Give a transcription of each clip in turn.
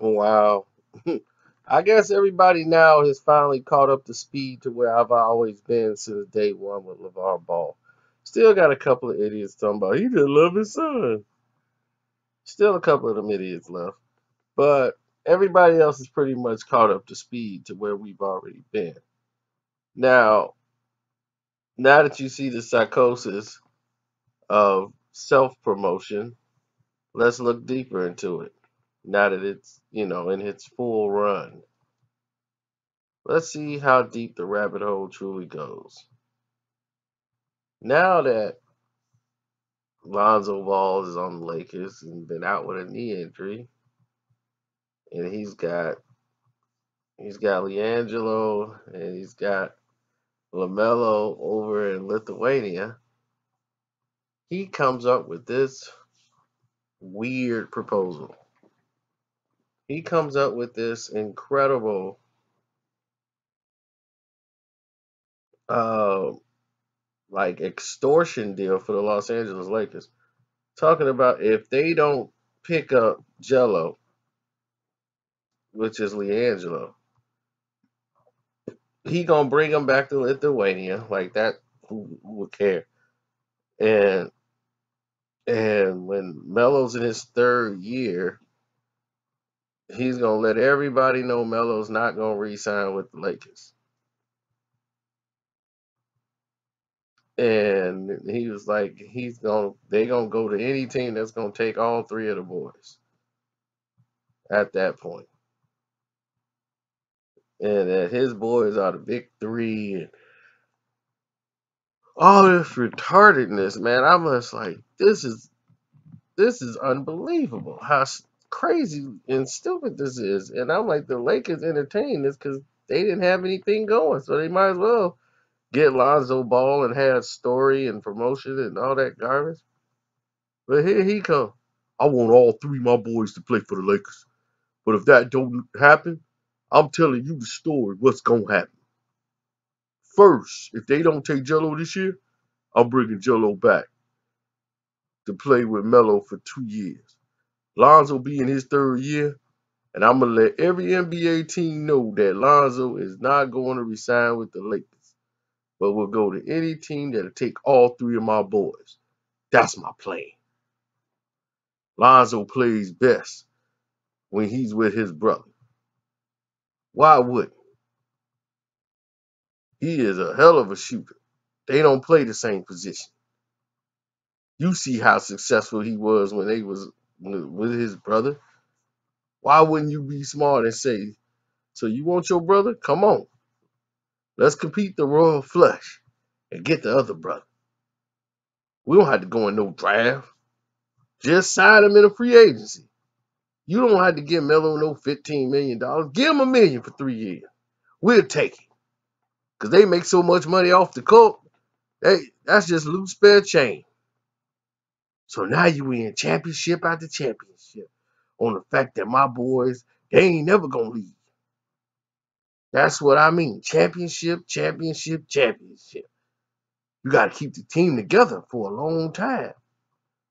Wow. I guess everybody now has finally caught up to speed to where I've always been since day one with Lavar Ball. Still got a couple of idiots talking about he didn't love his son. Still a couple of them idiots left. But everybody else is pretty much caught up to speed to where we've already been. Now, now that you see the psychosis of self promotion, let's look deeper into it. Now that it's, in its full run. Let's see how deep the rabbit hole truly goes. Now that Lonzo Ball is on the Lakers and been out with a knee injury, and he's got Leangelo and he's got LaMelo over in Lithuania, he comes up with this weird proposal. He comes up with this incredible uh like extortion deal for the Los Angeles Lakers. Talking about if they don't pick up Jello, which is Leangelo, he gonna bring him back to Lithuania like that. Who would care? And when Melo's in his third year, he's gonna let everybody know Melo's not gonna re-sign with the Lakers. And he was like, they gonna go to any team that's gonna take all three of the boys at that point. And that his boys are the big three and all this retardedness, man. I'm just like, this is unbelievable how crazy and stupid this is. And I'm like, the Lakers entertained this because they didn't have anything going, so they might as well get Lonzo Ball and have story and promotion and all that garbage. But here he come. I want all three of my boys to play for the Lakers. But if that don't happen, I'm telling you the story. What's gonna happen? First, if they don't take Jello this year, I'm bringing Jello back to play with Melo for 2 years. Lonzo be in his third year, and I'm gonna let every NBA team know that Lonzo is not going to resign with the Lakers, but will go to any team that'll take all three of my boys. That's my plan. Lonzo plays best when he's with his brother. Why wouldn't he? He is a hell of a shooter. They don't play the same position. You see how successful he was when they was with his brother. Why wouldn't you be smart and say, so you want your brother? Come on. Let's compete the royal flush and get the other brother. We don't have to go in no draft. Just sign him in a free agency. You don't have to give Melo no $15 million. Give him $1 million for 3 years. We'll take it. Because they make so much money off the court. That's just loose spare chain. So now you win championship after championship on the fact that my boys, they ain't never going to leave. That's what I mean. Championship, championship, championship. You got to keep the team together for a long time.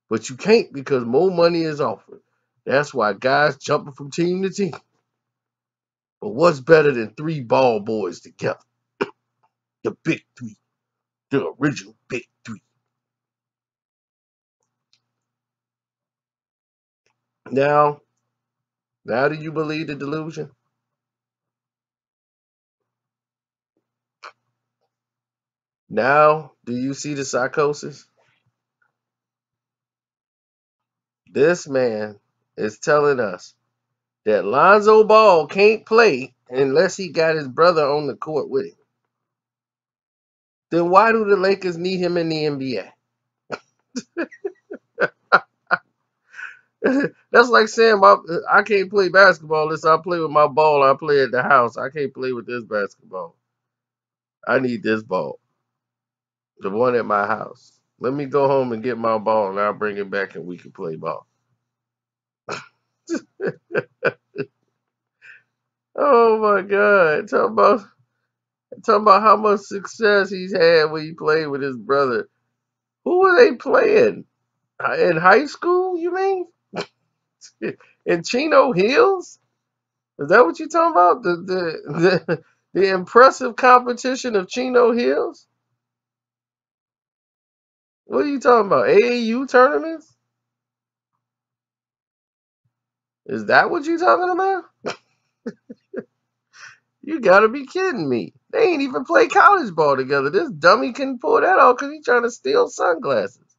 But you can't because more money is offered. That's why guys jumping from team to team. But what's better than three ball boys together? The big three. The original big three. Now, now do you believe the delusion? Now, do you see the psychosis? This man is telling us that Lonzo Ball can't play unless he got his brother on the court with him. Then why do the Lakers need him in the NBA? That's like saying I can't play basketball unless I play with my ball I play at the house. I can't play with this basketball. I need this ball, the one at my house. Let me go home and get my ball and I'll bring it back and we can play ball. Oh my God. Talking about how much success he's had when he played with his brother. Who were they playing? In high school, you mean? In Chino Hills? Is that what you talking about? The impressive competition of Chino Hills? What are you talking about? AAU tournaments? Is that what you talking about? You gotta be kidding me. They ain't even play college ball together. This dummy can pull that off because he trying to steal sunglasses.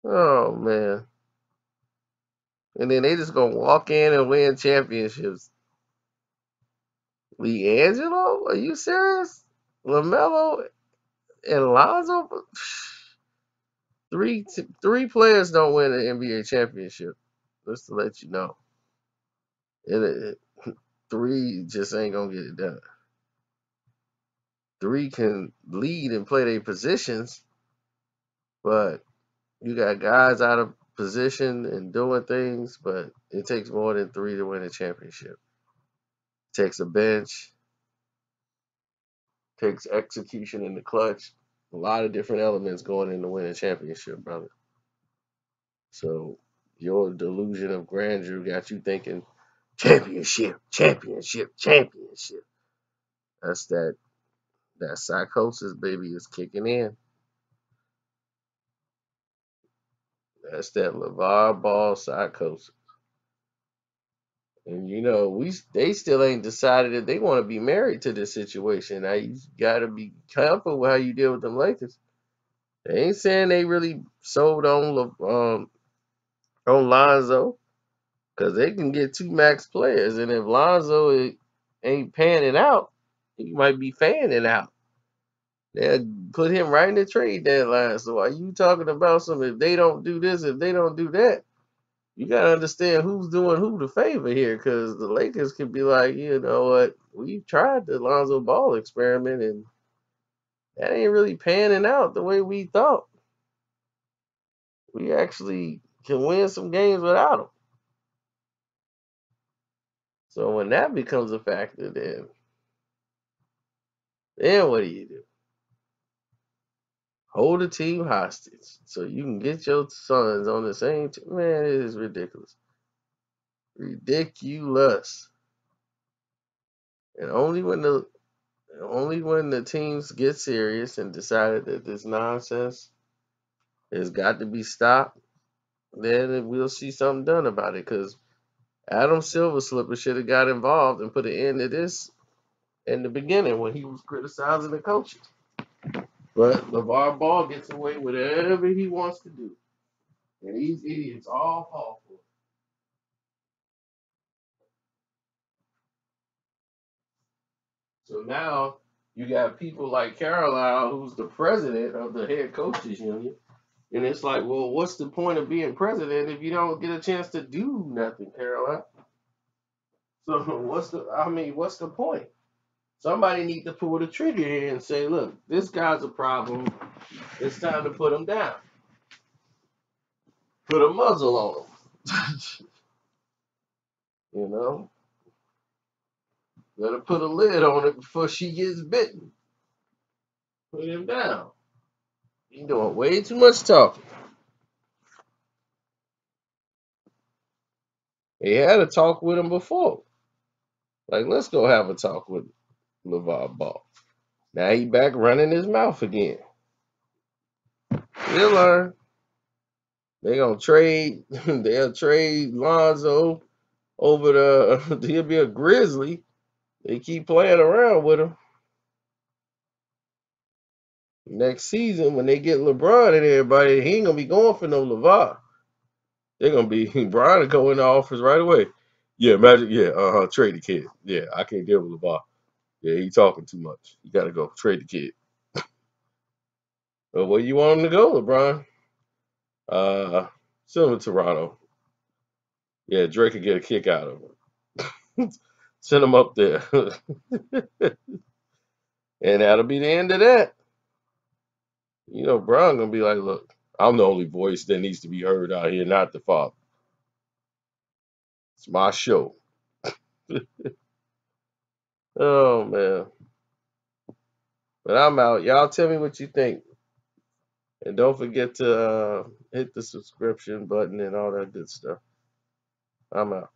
Oh man. And then they just gonna walk in and win championships. Leangelo? Are you serious? LaMelo and Lonzo? Three players don't win an NBA championship. Just to let you know. Three just ain't gonna get it done. Three can lead and play their positions, but you got guys out of position and doing things, but it takes more than three to win a championship. It takes a bench, takes execution in the clutch, a lot of different elements going into winning a championship, brother. So your delusion of grandeur got you thinking championship, championship, championship. That's that psychosis, baby, is kicking in. That's that Lavar Ball psychosis. And they still ain't decided that they want to be married to this situation. Now you gotta be careful with how you deal with them Lakers. They ain't saying they really sold on Lonzo because they can get two max players, and if Lonzo ain't panning out, he might be fanning out. They'll put him right in the trade deadline. So are you talking about some if they don't do this, if they don't do that? You gotta understand who's doing who the favor here, because the Lakers could be like, you know what, we tried the Lonzo Ball experiment and that ain't really panning out the way we thought. We actually can win some games without him. So when that becomes a factor, then what do you do? Hold the team hostage so you can get your sons on the same team. Man, it is ridiculous. Ridiculous. And only when the teams get serious and decided that this nonsense has got to be stopped, then we'll see something done about it. Because Adam Silver Slipper should have got involved and put an end to this in the beginning when he was criticizing the coaches. But LeVar Ball gets away with whatever he wants to do. And these idiots all fall for it. So now you got people like Carlisle, who's the president of the head coaches union. And it's like, well, what's the point of being president if you don't get a chance to do nothing, Carlisle? So what's the point? Somebody needs to pull the trigger here and say, look, this guy's a problem. It's time to put him down. Put a muzzle on him. you know, Let her put a lid on it before she gets bitten. Put him down. He's doing way too much talking. He had a talk with him before. Like, let's go have a talk with LeVar Ball. Now he back running his mouth again. He'll learn. They gonna trade. They'll trade Lonzo over he'll be a Grizzly. They keep playing around with him. Next season, when they get LeBron and everybody, he ain't gonna be going for no LeVar. They're gonna be Brian to go in the office right away. Yeah, Magic. Yeah, trade the kid. Yeah, I can't deal with LeVar. Yeah, he talking too much. You gotta go trade the kid. Well, where you want him to go, LeBron? Send him to Toronto. Yeah, Drake could get a kick out of him. Send him up there, and that'll be the end of that. Brian gonna be like, look, I'm the only voice that needs to be heard out here, not the father. It's my show. Oh man. But I'm out. Y'all tell me what you think. And don't forget to hit the subscription button and all that good stuff. I'm out.